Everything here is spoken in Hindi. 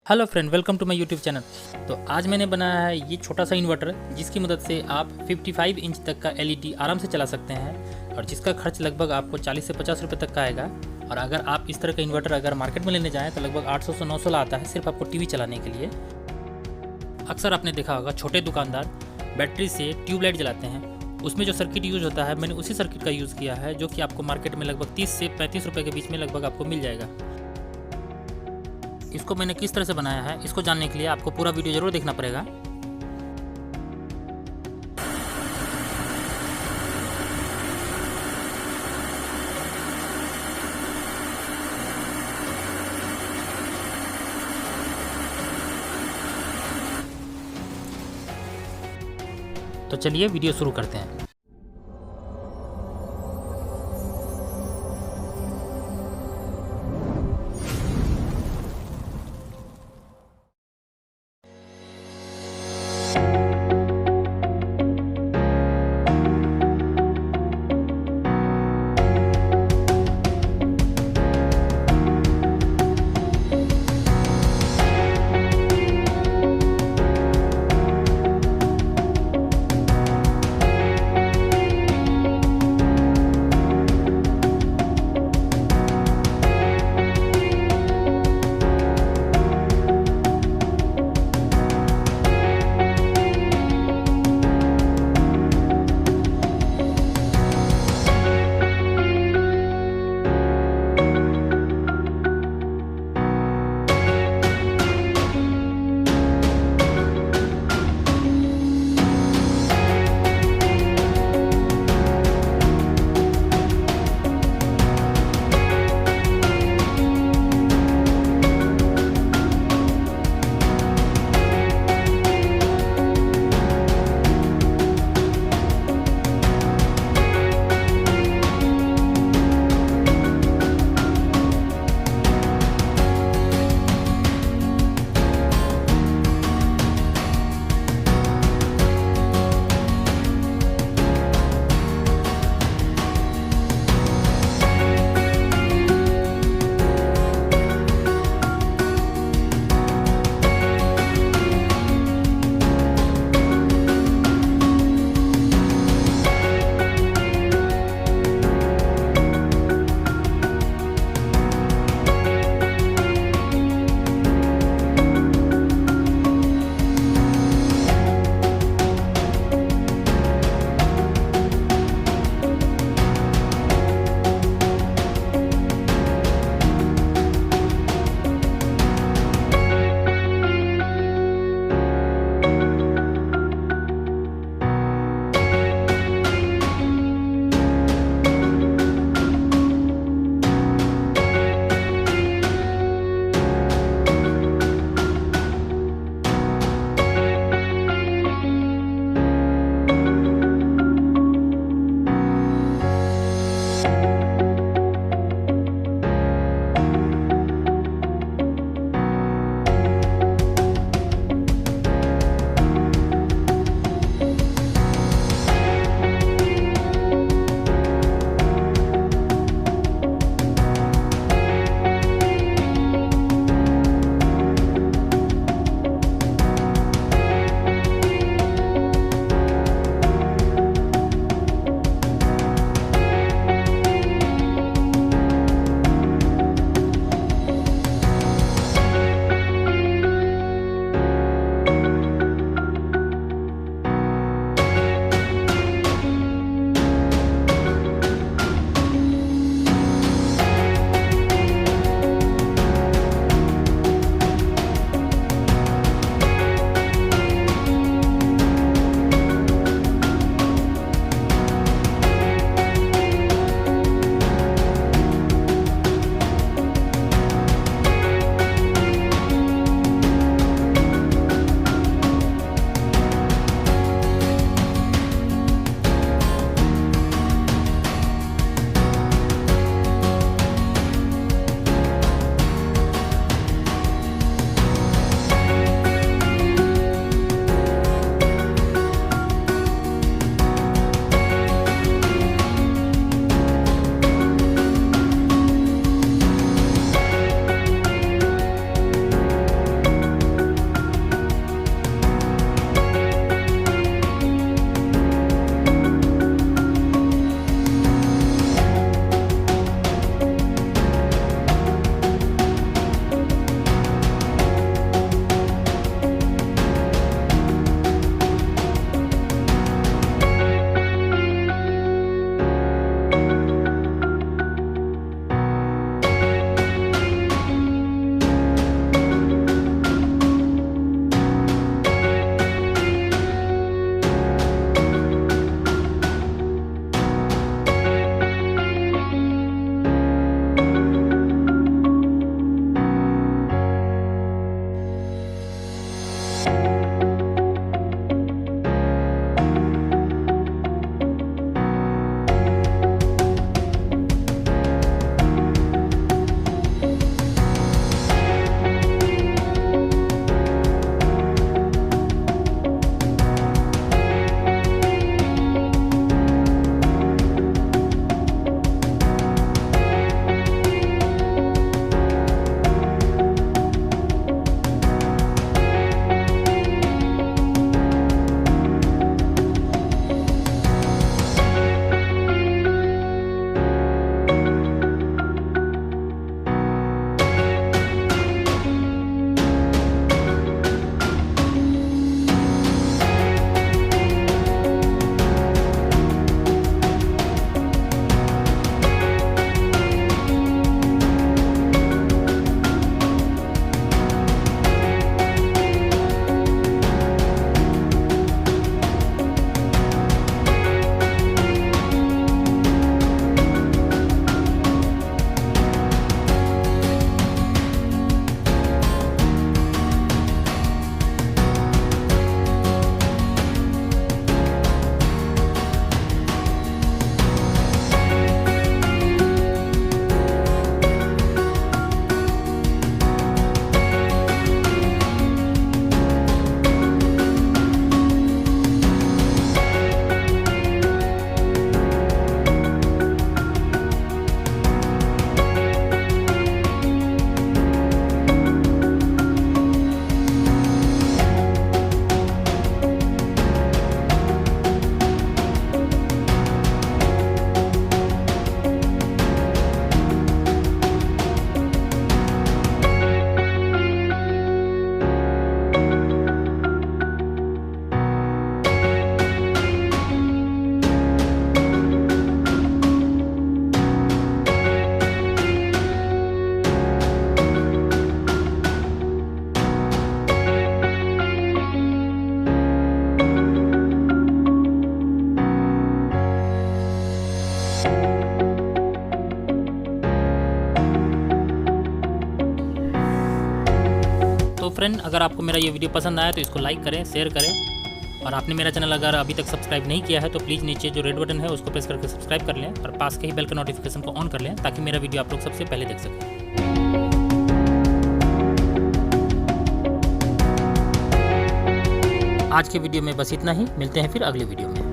Hello friend, welcome to my YouTube channel. तो आज मैंने बनाया है ये छोटा सा इन्वर्टर, जिसकी मदद से आप 55 इंच तक का एलईडी आराम से चला सकते हैं और जिसका खर्च लगभग आपको 40 से 50 रुपये तक का आएगा। और अगर आप इस तरह का इन्वर्टर अगर मार्केट में लेने जाएँ तो लगभग 800 से 900 आता है सिर्फ आपको टीवी चलाने के लिए। अक्सर आपने देखा होगा छोटे दुकानदार बैटरी से ट्यूबलाइट जलाते हैं, उसमें जो सर्किट यूज़ होता है मैंने उसी सर्किट का यूज़ किया है, जो कि आपको मार्केट में लगभग 30 से 35 रुपये के बीच में लगभग आपको मिल जाएगा। इसको मैंने किस तरह से बनाया है, इसको जानने के लिए आपको पूरा वीडियो ज़रूर देखना पड़ेगा। तो चलिए वीडियो शुरू करते हैं। फ्रेंड, अगर आपको मेरा ये वीडियो पसंद आया तो इसको लाइक करें, शेयर करें, और आपने मेरा चैनल अगर अभी तक सब्सक्राइब नहीं किया है तो प्लीज़ नीचे जो रेड बटन है उसको प्रेस करके सब्सक्राइब कर लें और पास के ही बेल का नोटिफिकेशन को ऑन कर लें ताकि मेरा वीडियो आप लोग सबसे पहले देख सकें। आज के वीडियो में बस इतना ही, मिलते हैं फिर अगले वीडियो में।